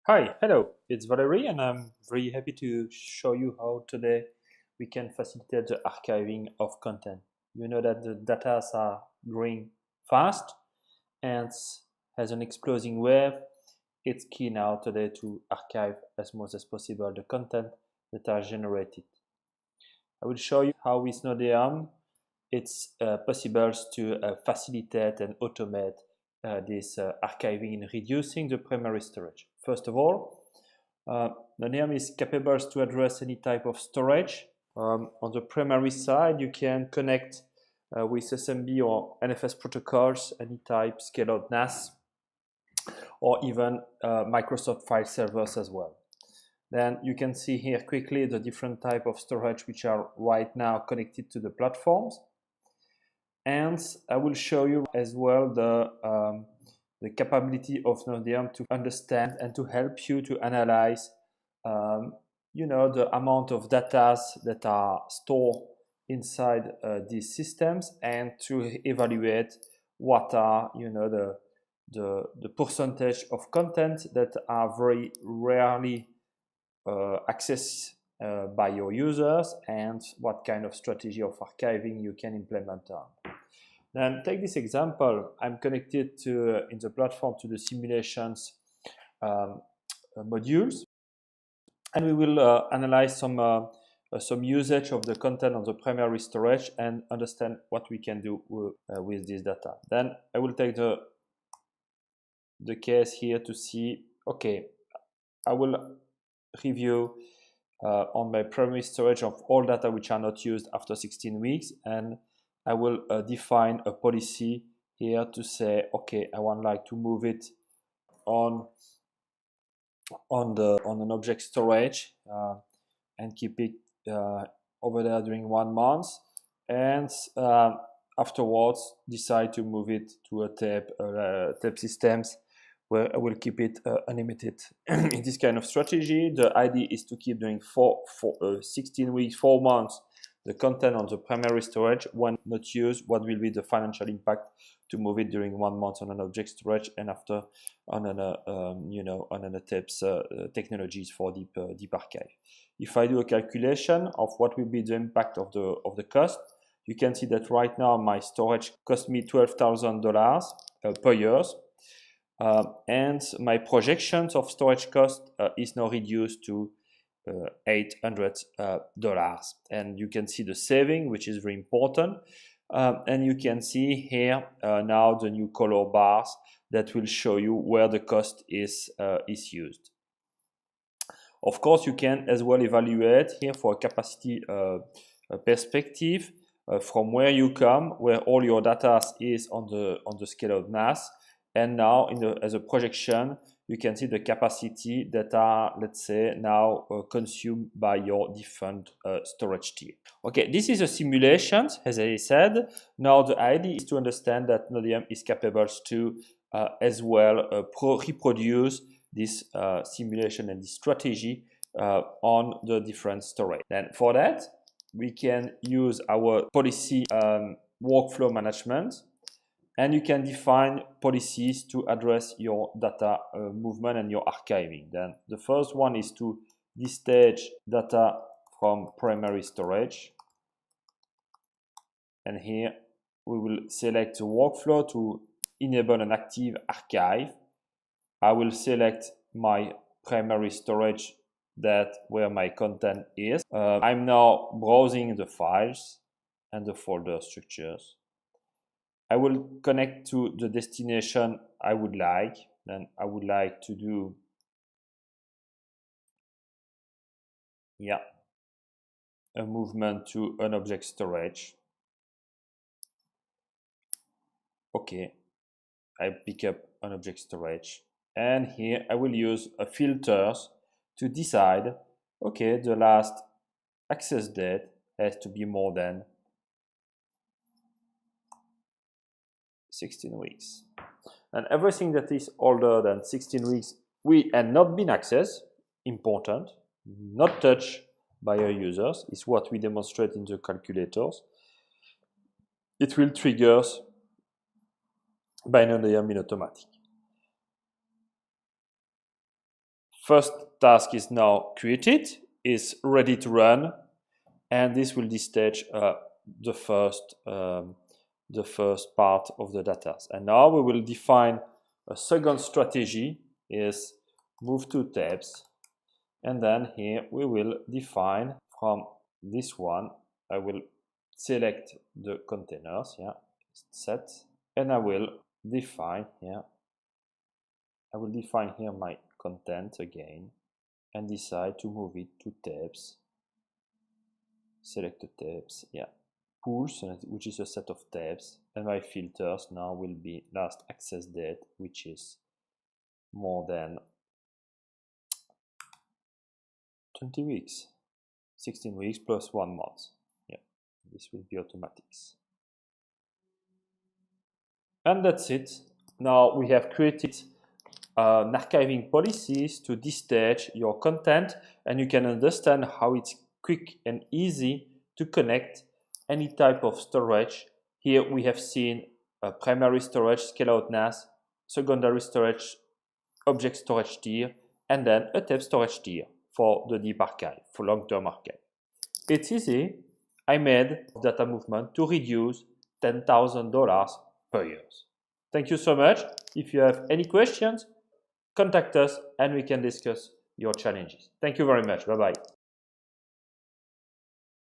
Hi, hello, it's Valerie, and I'm very happy to show you how today we can facilitate the archiving of content. You know that the data are growing fast and has an exploding wave. It's key now today to archive as much as possible the content that are generated. I will show you how with Nodeum it's possible to facilitate and automate this archiving and reducing the primary storage. First of all, Nodeum is capable to address any type of storage. On the primary side, you can connect with SMB or NFS protocols, any type scale-out NAS, or even Microsoft file servers as well. Then you can see here quickly the different type of storage which are right now connected to the platforms. And I will show you as well the capability of Nodeum to understand and to help you to analyze the amount of data that are stored inside these systems, and to evaluate what are the percentage of content that are very rarely accessed by your users, and what kind of strategy of archiving you can implement on. Then take this example. I'm connected to in the platform to the simulations modules, and we will analyze some usage of the content on the primary storage and understand what we can do with this data. Then I will take the case here to see, okay, I will review on my primary storage of all data which are not used after 16 weeks, and I will define a policy here to say, okay, I would like to move it on an object storage and keep it over there during 1 month, and afterwards decide to move it to a tape systems where I will keep it unlimited. In this kind of strategy, the idea is to keep during 16 weeks, 4 months, the content on the primary storage. When not used, what will be the financial impact to move it during 1 month on an object storage, and after on an tapes technologies for deep archive. If I do a calculation of what will be the impact of the cost, you can see that right now my storage cost me $12,000 per year. And my projections of storage cost is now reduced to $800, and you can see the saving, which is very important. And you can see here now the new color bars that will show you where the cost is used. Of course, you can as well evaluate here for a capacity perspective from where you come, where all your data is on the scale of NAS. And now as a projection, you can see the capacity that are, let's say, now consumed by your different storage tier. Okay, this is a simulation, as I said. Now the idea is to understand that Nodeum is capable to as well reproduce this simulation and this strategy on the different storage. And for that, we can use our policy workflow management. And you can define policies to address your data movement and your archiving. Then the first one is to destage data from primary storage. And here we will select the workflow to enable an active archive. I will select my primary storage, that where my content is. I'm now browsing the files and the folder structures. I will connect to the destination I would like. Then I would like to do, a movement to an object storage. Okay, I pick up an object storage, and here I will use a filters to decide, okay, the last access date has to be more than 16 weeks. And everything that is older than 16 weeks and not been accessed, important, not touched by our users, is what we demonstrate in the calculators. It will trigger by Nodeum in automatic. First task is now created, is ready to run, and this will distage the first part of the data. And now we will define a second strategy, is move to tabs, and then here we will define from this one, I will select the containers, yeah, set, and I will define here my content again and decide to move it to tabs. Select the tabs, yeah, pools, which is a set of tabs, and my filters now will be last access date, which is more than 20 weeks, 16 weeks plus 1 month. Yeah, this will be automatics. And that's it. Now we have created an archiving policies to distage your content, and you can understand how it's quick and easy to connect any type of storage. Here we have seen a primary storage, scale-out NAS, secondary storage, object storage tier, and then a tab storage tier for the deep archive, for long-term archive. It's easy. I made data movement to reduce $10,000 per year. Thank you so much. If you have any questions, contact us and we can discuss your challenges. Thank you very much. Bye-bye.